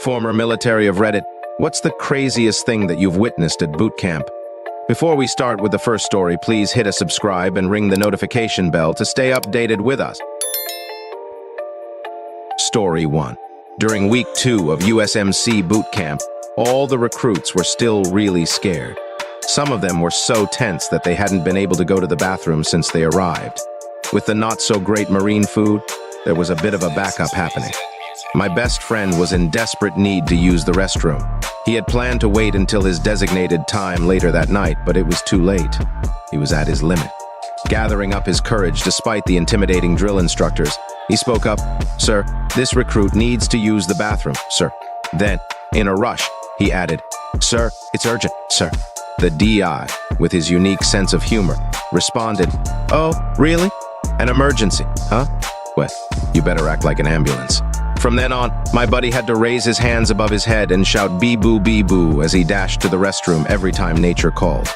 Former military of Reddit, what's the craziest thing that you've witnessed at boot camp? Before we start with the first story, please hit a subscribe and ring the notification bell to stay updated with us. Story 1. During week 2 of USMC boot camp, all the recruits were still really scared. Some of them were so tense that they hadn't been able to go to the bathroom since they arrived. With the not-so-great marine food, there was a bit of a backup happening. My best friend was in desperate need to use the restroom. He had planned to wait until his designated time later that night, but it was too late. He was at his limit. Gathering up his courage despite the intimidating drill instructors, he spoke up, "Sir, this recruit needs to use the bathroom, sir." Then, in a rush, he added, "Sir, it's urgent, sir." The DI, with his unique sense of humor, responded, "Oh, really? An emergency, huh? Well, you better act like an ambulance." From then on, my buddy had to raise his hands above his head and shout bee-boo as he dashed to the restroom every time nature called.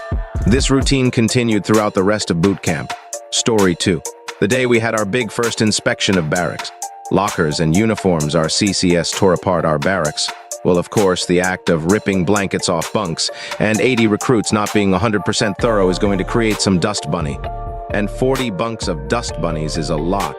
This routine continued throughout the rest of boot camp. Story 2. The day we had our big first inspection of barracks. Lockers and uniforms, our CCS tore apart our barracks. Well, of course, the act of ripping blankets off bunks and 80 recruits not being 100% thorough is going to create some dust bunny. And 40 bunks of dust bunnies is a lot.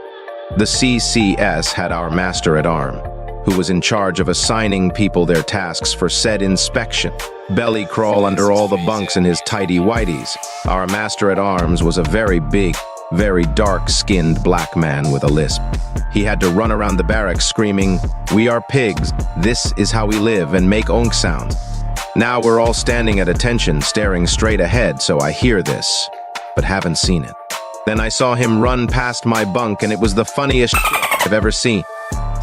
The CCS had our master-at-arms, who was in charge of assigning people their tasks for said inspection. Belly crawl under all the bunks in his tidy whities. Our master-at-arms was a very big, very dark-skinned black man with a lisp. He had to run around the barracks screaming, "We are pigs, this is how we live," and make onk sounds. Now we're all standing at attention, staring straight ahead, so I hear this, but haven't seen it. Then I saw him run past my bunk, and it was the funniest shit I've ever seen.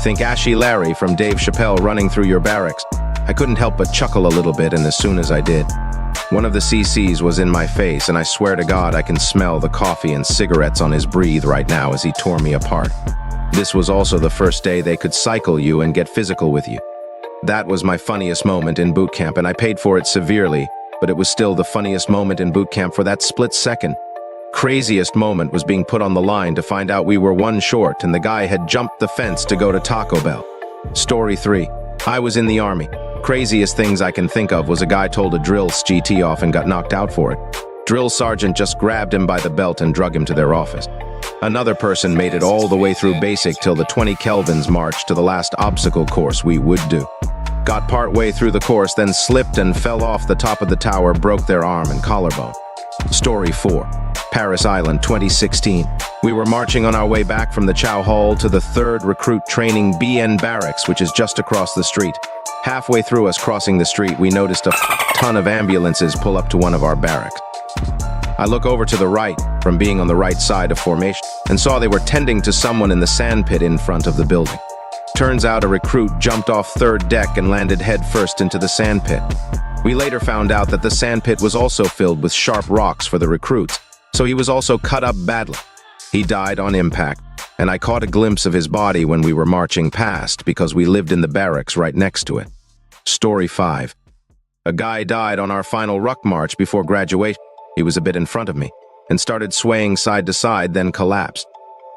Think Ashy Larry from Dave Chappelle running through your barracks. I couldn't help but chuckle a little bit, and as soon as I did, one of the CCs was in my face, and I swear to God I can smell the coffee and cigarettes on his breath right now as he tore me apart. This was also the first day they could cycle you and get physical with you. That was my funniest moment in boot camp, and I paid for it severely, but it was still the funniest moment in boot camp for that split second. Craziest moment was being put on the line to find out we were one short and the guy had jumped the fence to go to Taco Bell. Story 3. I was in the army. Craziest things I can think of was a guy told a drill GT off and got knocked out for it. Drill sergeant just grabbed him by the belt and drug him to their office. Another person made it all the way through basic till the 20 Kelvins march to the last obstacle course we would do. Got part way through the course, then slipped and fell off the top of the tower, broke their arm and collarbone. Story 4. Paris Island, 2016. We were marching on our way back from the Chow Hall to the 3rd Recruit Training BN Barracks, which is just across the street. Halfway through us crossing the street, we noticed a ton of ambulances pull up to one of our barracks. I look over to the right, from being on the right side of formation, and saw they were tending to someone in the sandpit in front of the building. Turns out a recruit jumped off 3rd deck and landed headfirst into the sandpit. We later found out that the sandpit was also filled with sharp rocks for the recruits, so he was also cut up badly. He died on impact, and I caught a glimpse of his body when we were marching past because we lived in the barracks right next to it. Story 5. A guy died on our final ruck march before graduation. He was a bit in front of me and started swaying side to side, then collapsed.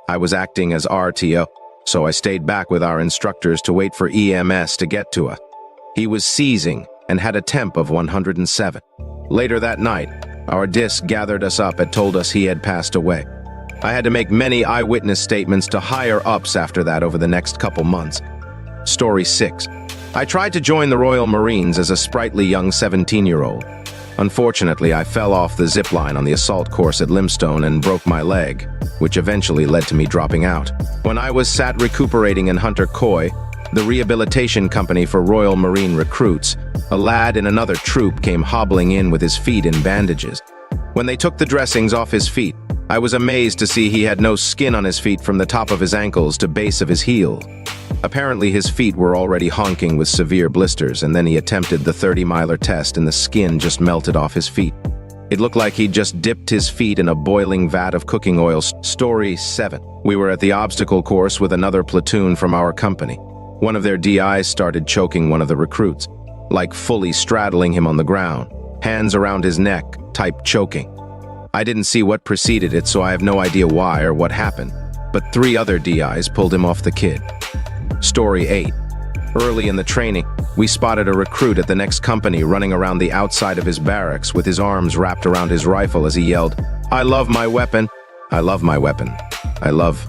I was acting as RTO, so I stayed back with our instructors to wait for EMS to get to us. He was seizing and had a temp of 107. Later that night, our disc gathered us up and told us he had passed away. I had to make many eyewitness statements to higher ups after that over the next couple months. Story 6. I tried to join the Royal Marines as a sprightly young 17-year-old. Unfortunately, I fell off the zip line on the assault course at Limestone and broke my leg, which eventually led to me dropping out. When I was sat recuperating in Hunter Coy, the rehabilitation company for Royal Marine recruits, a lad in another troop came hobbling in with his feet in bandages. When they took the dressings off his feet, I was amazed to see he had no skin on his feet from the top of his ankles to base of his heel. Apparently his feet were already honking with severe blisters, and then he attempted the 30-miler test and the skin just melted off his feet. It looked like he'd just dipped his feet in a boiling vat of cooking oil. Story 7. We were at the obstacle course with another platoon from our company. One of their DIs started choking one of the recruits, like fully straddling him on the ground, hands around his neck, type choking. I didn't see what preceded it, so I have no idea why or what happened, but 3 other DIs pulled him off the kid. Story 8. Early in the training, we spotted a recruit at the next company running around the outside of his barracks with his arms wrapped around his rifle as he yelled, "I love my weapon! I love my weapon! I love..."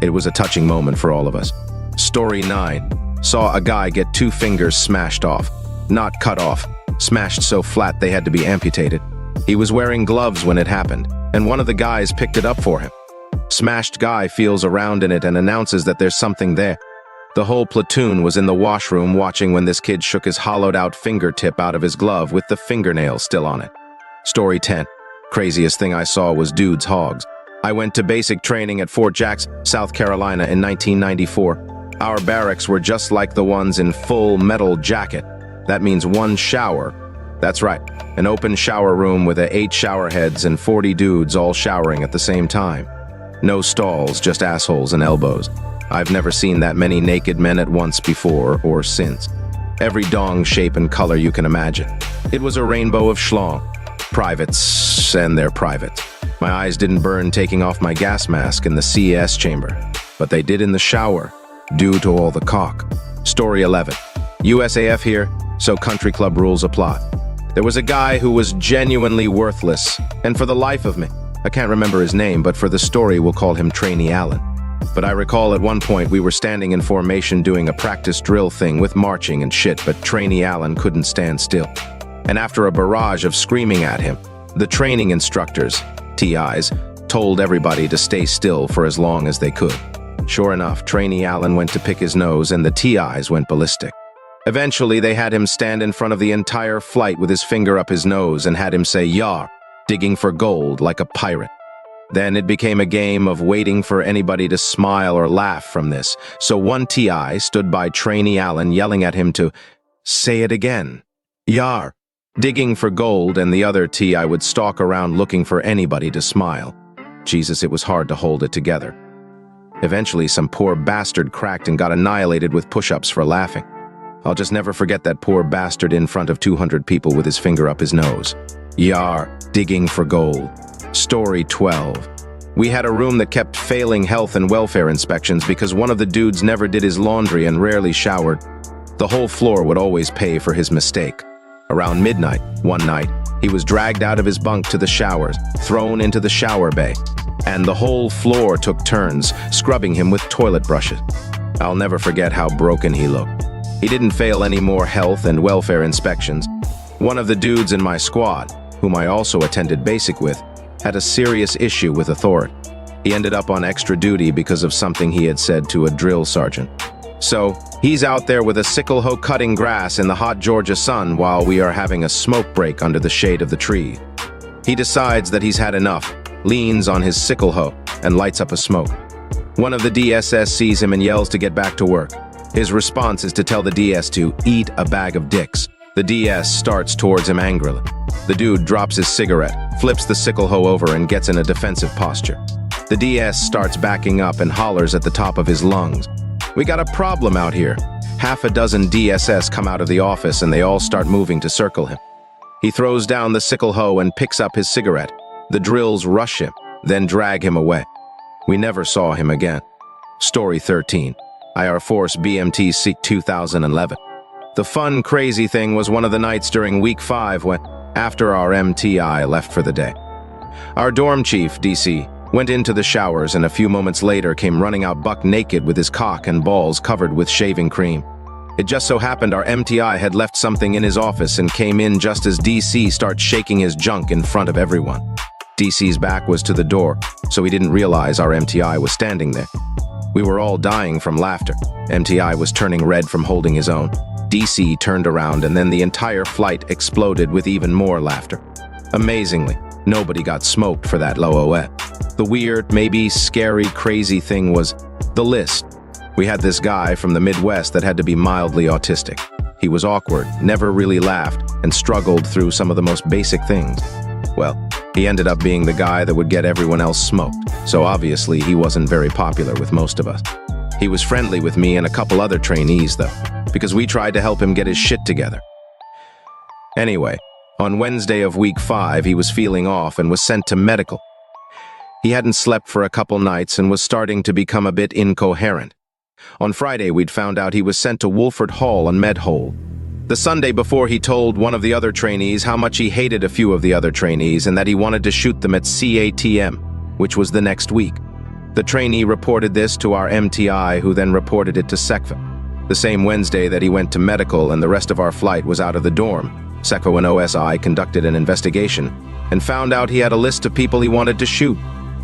It was a touching moment for all of us. Story 9. Saw a guy get 2 fingers smashed off. Not cut off. Smashed so flat they had to be amputated. He was wearing gloves when it happened, and one of the guys picked it up for him. Smashed guy feels around in it and announces that there's something there. The whole platoon was in the washroom watching when this kid shook his hollowed-out fingertip out of his glove with the fingernail still on it. Story 10. Craziest thing I saw was dudes' hogs. I went to basic training at Fort Jackson, South Carolina in 1994. Our barracks were just like the ones in Full Metal Jacket. That means 1 shower. That's right, an open shower room with 8 shower heads and 40 dudes all showering at the same time. No stalls, just assholes and elbows. I've never seen that many naked men at once before or since. Every dong shape and color you can imagine. It was a rainbow of schlong. Privates and their privates. My eyes didn't burn taking off my gas mask in the CS chamber, but they did in the shower, due to all the cock. Story 11. USAF here, so country club rules apply. There was a guy who was genuinely worthless, and for the life of me, I can't remember his name, but for the story we'll call him Trainee Allen. But I recall at one point we were standing in formation doing a practice drill thing with marching and shit, but Trainee Allen couldn't stand still. And after a barrage of screaming at him, the training instructors, TIs, told everybody to stay still for as long as they could. Sure enough, Trainee Allen went to pick his nose and the TIs went ballistic. Eventually, they had him stand in front of the entire flight with his finger up his nose and had him say, "Yar," digging for gold like a pirate. Then it became a game of waiting for anybody to smile or laugh from this, so one TI stood by Trainee Allen yelling at him to say it again. "Yar," digging for gold, and the other TI would stalk around looking for anybody to smile. Jesus, it was hard to hold it together. Eventually, some poor bastard cracked and got annihilated with push-ups for laughing. I'll just never forget that poor bastard in front of 200 people with his finger up his nose. Yar, digging for gold. Story 12. We had a room that kept failing health and welfare inspections because one of the dudes never did his laundry and rarely showered. The whole floor would always pay for his mistake. Around midnight, one night, he was dragged out of his bunk to the showers, thrown into the shower bay, and the whole floor took turns, scrubbing him with toilet brushes. I'll never forget how broken he looked. He didn't fail any more health and welfare inspections. One of the dudes in my squad, whom I also attended basic with, had a serious issue with authority. He ended up on extra duty because of something he had said to a drill sergeant. So, he's out there with a sickle hoe cutting grass in the hot Georgia sun while we are having a smoke break under the shade of the tree. He decides that he's had enough, leans on his sickle hoe, and lights up a smoke. One of the DSS sees him and yells to get back to work. His response is to tell the DS to eat a bag of dicks. The DS starts towards him angrily. The dude drops his cigarette, flips the sickle hoe over, and gets in a defensive posture. The DS starts backing up and hollers at the top of his lungs. "We got a problem out here." Half a dozen DSS come out of the office and they all start moving to circle him. He throws down the sickle hoe and picks up his cigarette. The drills rush him, then drag him away. We never saw him again. Story 13. IR Force BMT SEEK 2011. The fun, crazy thing was one of the nights during week 5 when, after our MTI left for the day, our dorm chief, DC, went into the showers and a few moments later came running out buck naked with his cock and balls covered with shaving cream. It just so happened our MTI had left something in his office and came in just as DC started shaking his junk in front of everyone. DC's back was to the door, so he didn't realize our MTI was standing there. We were all dying from laughter. MTI was turning red from holding his own. DC turned around and then the entire flight exploded with even more laughter. Amazingly, nobody got smoked for that low OE. The weird, maybe scary, crazy thing was the list. We had this guy from the Midwest that had to be mildly autistic. He was awkward, never really laughed, and struggled through some of the most basic things. Well, he ended up being the guy that would get everyone else smoked, so obviously he wasn't very popular with most of us. He was friendly with me and a couple other trainees, though, because we tried to help him get his shit together. Anyway, on Wednesday of week 5, he was feeling off and was sent to medical. He hadn't slept for a couple nights and was starting to become a bit incoherent. On Friday, we'd found out he was sent to Wolford Hall on Medhole. The Sunday before, he told one of the other trainees how much he hated a few of the other trainees and that he wanted to shoot them at CATM, which was the next week. The trainee reported this to our MTI, who then reported it to SECFA. The same Wednesday that he went to medical and the rest of our flight was out of the dorm, SECFA and OSI conducted an investigation and found out he had a list of people he wanted to shoot.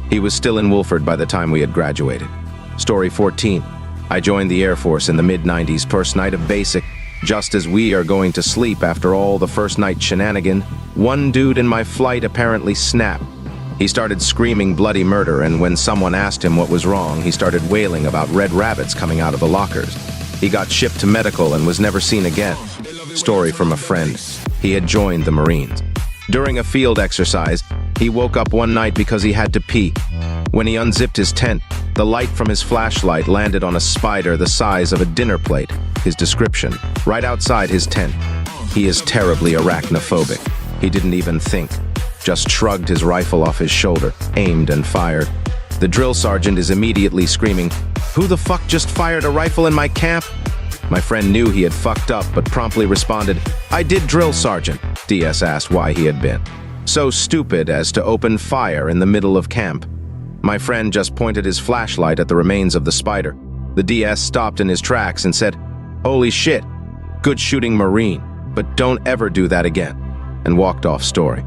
He was still in Wolford by the time we had graduated. Story 14. I joined the Air Force in the mid-90s, first night of basic. Just as we are going to sleep after all the first night shenanigan, one dude in my flight apparently snapped. He started screaming bloody murder, and when someone asked him what was wrong, he started wailing about red rabbits coming out of the lockers. He got shipped to medical and was never seen again. Story from a friend. He had joined the Marines. During a field exercise, he woke up one night because he had to pee. When he unzipped his tent, the light from his flashlight landed on a spider the size of a dinner plate. His description, right outside his tent. He is terribly arachnophobic. He didn't even think. Just shrugged his rifle off his shoulder, aimed and fired. The drill sergeant is immediately screaming, "Who the fuck just fired a rifle in my camp?" My friend knew he had fucked up, but promptly responded, "I did, drill sergeant." DS asked why he had been so stupid as to open fire in the middle of camp. My friend just pointed his flashlight at the remains of the spider. The DS stopped in his tracks and said, "Holy shit, good shooting Marine, but don't ever do that again," and walked off story.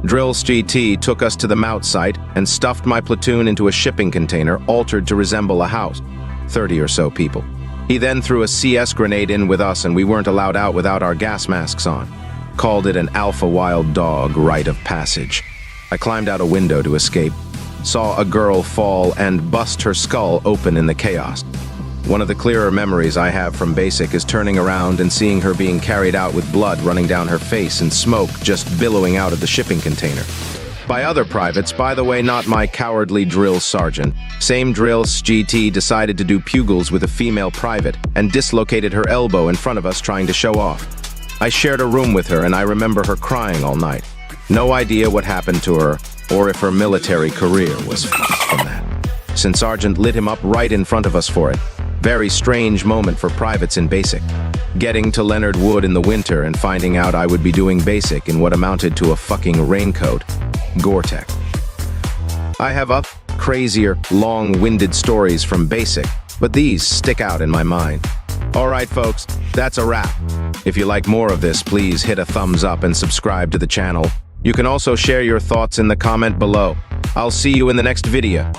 Drill's GT took us to the Mout site and stuffed my platoon into a shipping container altered to resemble a house. 30 or so people. He then threw a CS grenade in with us and we weren't allowed out without our gas masks on. Called it an alpha wild dog rite of passage. I climbed out a window to escape, saw a girl fall and bust her skull open in the chaos. One of the clearer memories I have from basic is turning around and seeing her being carried out with blood running down her face and smoke just billowing out of the shipping container. By other privates, by the way, not my cowardly drill sergeant. Same drill GT decided to do pugils with a female private and dislocated her elbow in front of us trying to show off. I shared a room with her and I remember her crying all night. No idea what happened to her or if her military career was from that. Since Sergeant lit him up right in front of us for it. Very strange moment for privates in basic. Getting to Leonard Wood in the winter and finding out I would be doing basic in what amounted to a fucking raincoat. Gore-Tex. I have crazier, long-winded stories from basic, but these stick out in my mind. Alright folks, that's a wrap. If you like more of this, please hit a thumbs up and subscribe to the channel. You can also share your thoughts in the comment below. I'll see you in the next video.